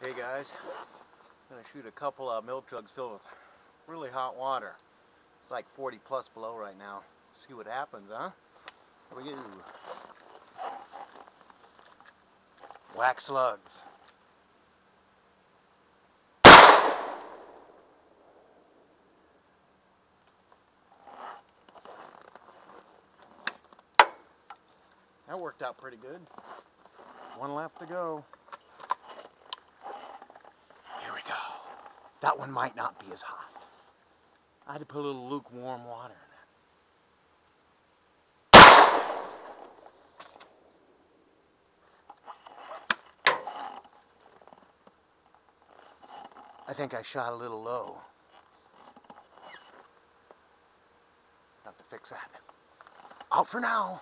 Hey guys, I'm going to shoot a couple of milk jugs filled with really hot water. It's like 40 plus below right now. See what happens, huh? Here we go. Wax slugs. That worked out pretty good. One left to go. Here we go. That one might not be as hot. I had to put a little lukewarm water in it. I think I shot a little low. Have to fix that. Out for now.